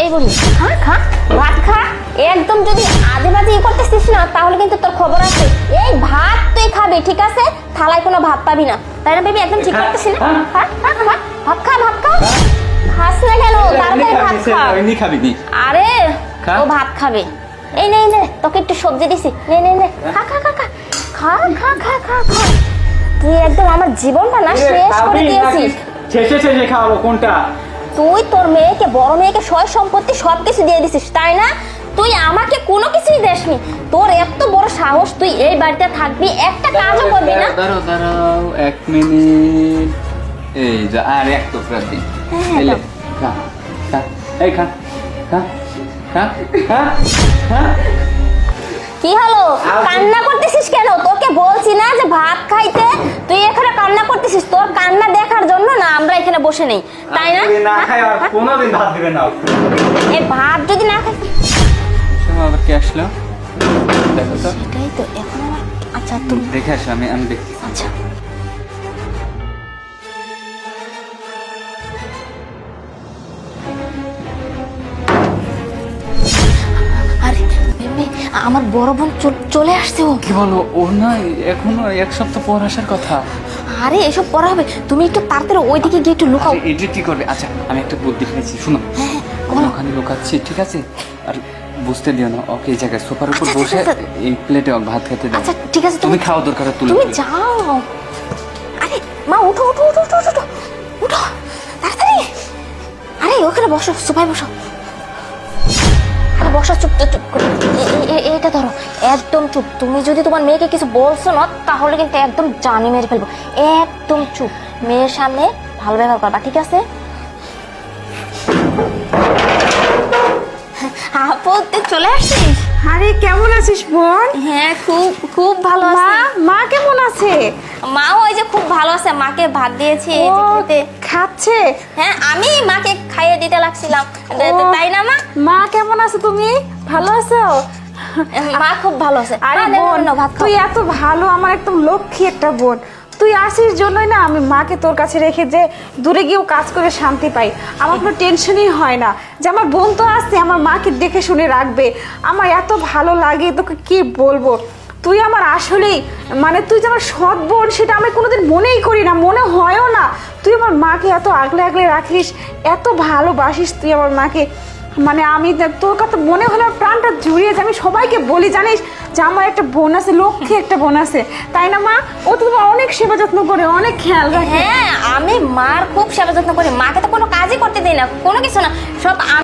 এই বলি খা খা ভাত খা। একদম যদি আজে বাজে করতেছিস না তাহলে কিন্তু তোর খবর আছে। এই ভাত তুই খাবি, ঠিক আছে? থালায় কোনো ভাত পাবি না, তাই না বেবি? একদম ঠিক করতেছিস না? খা খা খা ভাত খা, ভাত খা। খাস না কেন? তাড়াতাড়ি ভাত খা। এমনি খাবি নি? আরে ও ভাত খাবে। এই নে নে, তোকে একটু সবজি দিছি, নে নে নে, খা খা খা খা খা খা খা খা খা। তুই একদম আমার জীবনটা না শেষ করে দিয়েছিস। শেষে শেষে খাওয়াবো কোনটা? তুই তোর মেয়েকে, বড় মেয়েকে সয় সম্পত্তি সবকিছু দিয়ে দিছিস, তাই না? তুই আমাকে কোনো কিছুই দেসনি। তোর এত বড় সাহস, তুই এই বাড়িতে থাকবি, একটা কাজও করবি না। দাঁড়াও দাঁড়াও 1 মিনিট। এই যা, আর এক টুকরা দিন। এলে খা খা, এই খা খা খা খা খা। কি হলো? কান্না করতেছিস কেন? তোকে বলছি না যে ভাত খাইতে, তুই এখানে কান্না করতেছিস। তোর কান্না দেখার জন্য না আমরা এখানে বসে নেই, তাই না? না খাই আর কোনোদিন ভাত দিবে না। এই ভাত যদি না খাই, আবার কে আসলো দেখো তো। এটাই তো এখন আমার। আচ্ছা তুমি দেখে আসো, আমি দেখছি। আচ্ছা আরে বেবি, আমার বড় বোন চলে আসছে। ও কি বলো? ও না এখনো 1 সপ্তাহ পর আসার কথা। আরে এসব পড়া হবে, তুমি একটু তাড়াতাড়ি ওইদিকে গিয়ে একটু লুকাও। এটা কি করবে? আচ্ছা আমি একটা বুদ্ধি পেয়েছি, শুনো। বলো। ওখানে লুকাচ্ছি, ঠিক আছে? আর বুঝতে দিও না ওকে। এই জায়গায় সোফার উপর আচ্ছা, বসে আচ্ছা, এই প্লেটে ভাত খেতে দাও। আচ্ছা ঠিক আছে, তুমি খাও, দরকার তুলে তুমি যাও। আরে মা উঠো উঠো উঠো উঠো উঠো উঠো তাড়াতাড়ি। আরে ওখানে বসো, সোফায় বসো। আরে বসো, চুপ চুপ করে। এটা ধরো, একদম চুপ। তুমি যদি তোমার মেয়েকে কিছু বলছো না তাহলে কিন্তু একদম জানি মেরে ফেলবো। একদম চুপ, মেয়ের সামনে ভালো ব্যবহার করবা, ঠিক আছে? আপু তুই চলে আসছিস? আরে কেমন আছিস বোন? হ্যাঁ খুব খুব ভালো মা আছে। মা কেমন আছে? মা ওই যে খুব ভালো আছে, মাকে ভাত দিয়েছি এই যে ও, খেতে। খাচ্ছে? হ্যাঁ আমি মাকে খাইয়ে দিতে লাগছিলাম, তাই না মা? মা কেমন আছো তুমি? ভালো আছো? মা খুব ভালো আছে। আরে মা, নে, বোন, নে, ভাত খাও। তুই এত ভালো, আমার একদম লক্ষ্মী একটা বোন। তুই আসিস জন্যই না আমি মাকে তোর কাছে রেখে যে দূরে গিয়েও কাজ করে শান্তি পাই। আমার কোনো টেনশনই হয় না যে আমার বোন তো আসছে, আমার মাকে দেখে শুনে রাখবে। আমার এত ভালো লাগে, তোকে কি বলবো। তুই আমার আসলেই মানে তুই যে আমার সৎ বোন সেটা আমি কোনোদিন মনেই করি না, মনে হয়ও না। তুই আমার মাকে এত আগলে আগলে রাখিস, এত ভালোবাসিস তুই আমার মাকে। মানে আমি তোর কথা মনে হলে আমার প্রাণটা জুড়িয়ে যায়। আমি সবাইকে বলি জানিস যে আমার একটা বোন আছে, লক্ষ্মী একটা বোন আছে, তাই না মা? ও তো তোমার অনেক সেবা যত্ন করে, অনেক খেয়াল রাখে। হ্যাঁ আমি মার খুব সেবা যত্ন করি, মাকে তো কোনো কাজই করতে দিই না, কোনো কিছু না, সব